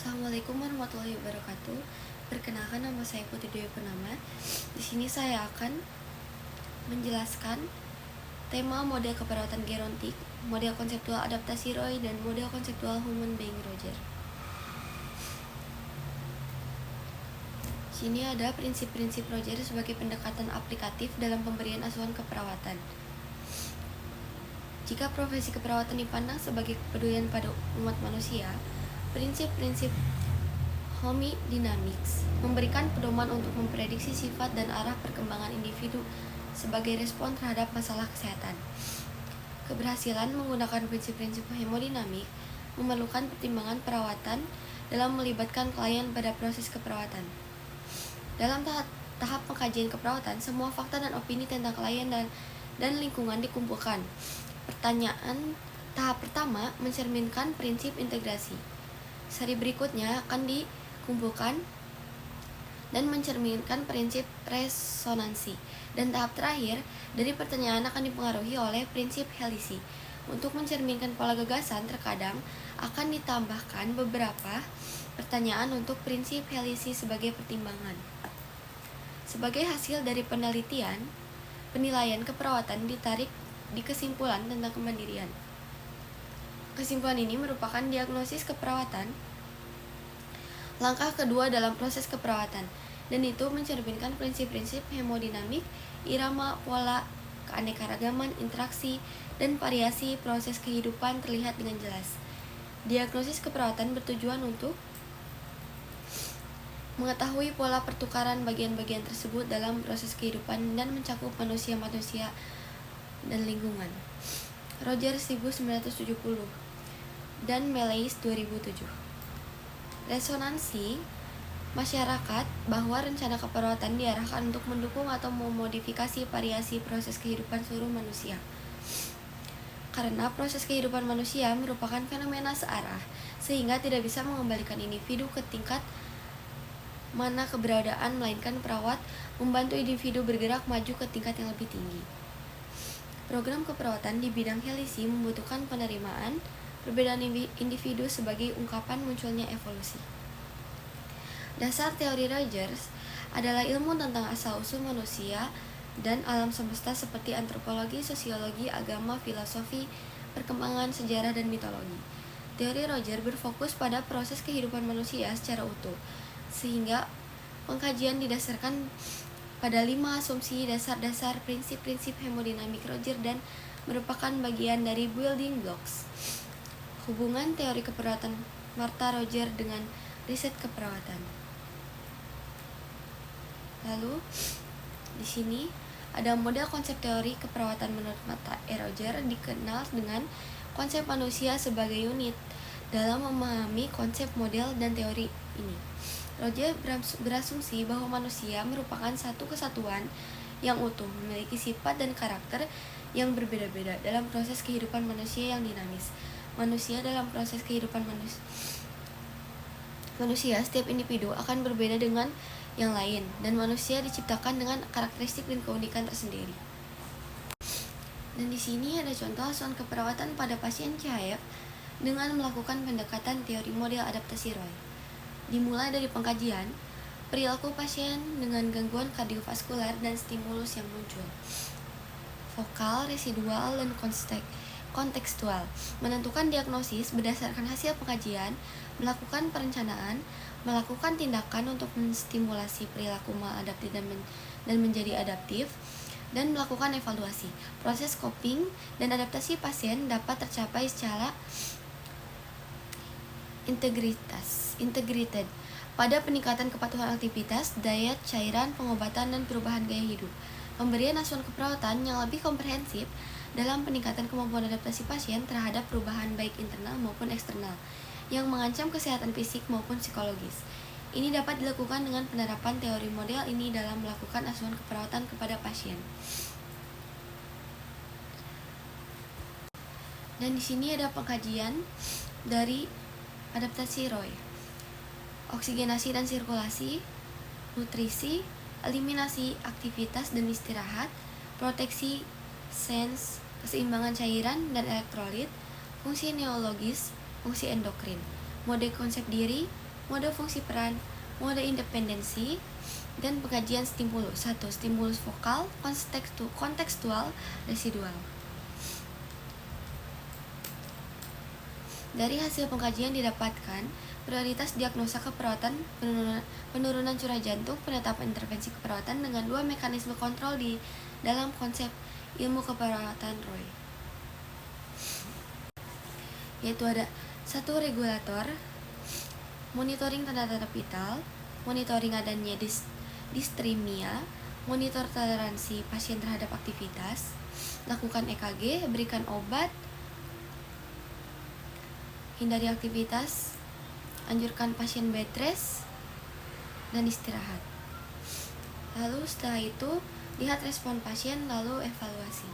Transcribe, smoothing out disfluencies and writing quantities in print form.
Assalamualaikum warahmatullahi wabarakatuh. Perkenalkan, nama saya Putri Dewi Purnama. Di sini saya akan menjelaskan tema model keperawatan gerontik, model konseptual adaptasi Roy, dan model konseptual human being Roger. Sini ada prinsip-prinsip Roger sebagai pendekatan aplikatif dalam pemberian asuhan keperawatan. Jika profesi keperawatan dipandang sebagai kepedulian pada umat manusia, prinsip-prinsip homodynamics memberikan pedoman untuk memprediksi sifat dan arah perkembangan individu sebagai respon terhadap masalah kesehatan. Keberhasilan menggunakan prinsip-prinsip hemodinamik memerlukan pertimbangan perawatan dalam melibatkan klien pada proses keperawatan. Dalam tahap pengkajian keperawatan, semua fakta dan opini tentang klien dan lingkungan dikumpulkan. Pertanyaan tahap pertama mencerminkan prinsip integrasi. Seri berikutnya akan dikumpulkan dan mencerminkan prinsip resonansi. Dan tahap terakhir dari pertanyaan akan dipengaruhi oleh prinsip helisi. Untuk mencerminkan pola gagasan, terkadang akan ditambahkan beberapa pertanyaan untuk prinsip helisi sebagai pertimbangan. Sebagai hasil dari penilaian keperawatan ditarik di kesimpulan tentang kemandirian. Kesimpulan ini merupakan diagnosis keperawatan, langkah kedua dalam proses keperawatan, dan itu mencerminkan prinsip-prinsip hemodinamik, irama, pola, keanekaragaman, interaksi, dan variasi proses kehidupan terlihat dengan jelas. Diagnosis keperawatan bertujuan untuk mengetahui pola pertukaran bagian-bagian tersebut dalam proses kehidupan dan mencakup manusia-manusia dan lingkungan. Roger 1970 dan Meleis 2007. Resonansi masyarakat bahwa rencana keperawatan diarahkan untuk mendukung atau memodifikasi variasi proses kehidupan seluruh manusia. Karena proses kehidupan manusia merupakan fenomena searah, sehingga tidak bisa mengembalikan individu ke tingkat mana keberadaan, melainkan perawat membantu individu bergerak maju ke tingkat yang lebih tinggi. Program keperawatan di bidang helisi membutuhkan penerimaan perbedaan individu sebagai ungkapan munculnya evolusi. Dasar teori Rogers adalah ilmu tentang asal-usul manusia dan alam semesta seperti antropologi, sosiologi, agama, filosofi, perkembangan, sejarah, dan mitologi. Teori Roger berfokus pada proses kehidupan manusia secara utuh, sehingga pengkajian didasarkan pada 5 asumsi dasar prinsip-prinsip hemodinamik Roger dan merupakan bagian dari building blocks. Hubungan teori keperawatan Martha Roger dengan riset keperawatan. Lalu di sini ada model konsep teori keperawatan menurut Martha Roger, dikenal dengan konsep manusia sebagai unit dalam memahami konsep model dan teori ini. Roger berasumsi bahwa manusia merupakan satu kesatuan yang utuh, memiliki sifat dan karakter yang berbeda-beda dalam proses kehidupan manusia yang dinamis. Manusia dalam proses kehidupan manusia, setiap individu akan berbeda dengan yang lain, dan manusia diciptakan dengan karakteristik dan keunikan tersendiri. Dan di sini ada contoh asuhan keperawatan pada pasien CHF dengan melakukan pendekatan teori model adaptasi Roy. Dimulai dari pengkajian perilaku pasien dengan gangguan kardiovaskular dan stimulus yang muncul, vokal, residual, dan kontekstual, menentukan diagnosis berdasarkan hasil pengkajian, melakukan perencanaan, melakukan tindakan untuk menstimulasi perilaku maladaptif dan menjadi adaptif, dan melakukan evaluasi. Proses coping dan adaptasi pasien dapat tercapai secara integrated pada peningkatan kepatuhan aktivitas, diet, cairan, pengobatan, dan perubahan gaya hidup. Pemberian asuhan keperawatan yang lebih komprehensif dalam peningkatan kemampuan adaptasi pasien terhadap perubahan baik internal maupun eksternal yang mengancam kesehatan fisik maupun psikologis. Ini dapat dilakukan dengan penerapan teori model ini dalam melakukan asuhan keperawatan kepada pasien. Dan di sini ada pengkajian dari adaptasi Roy. Oksigenasi dan sirkulasi, nutrisi, eliminasi aktivitas dan istirahat, proteksi sens, keseimbangan cairan dan elektrolit, fungsi neurologis, fungsi endokrin, mode konsep diri, mode fungsi peran, mode independensi, dan pengkajian stimulus. 1. Stimulus vokal, kontekstual, residual. Dari hasil pengkajian didapatkan prioritas diagnosa keperawatan, penurunan curah jantung, penetapan intervensi keperawatan dengan 2 mekanisme kontrol di dalam konsep ilmu keperawatan Roy, yaitu ada 1. Regulator, monitoring tanda-tanda vital, monitoring adanya distremia, monitor toleransi pasien terhadap aktivitas, lakukan EKG, berikan obat, hindari aktivitas, anjurkan pasien bed rest, dan istirahat. Lalu setelah itu, lihat respon pasien, lalu evaluasi.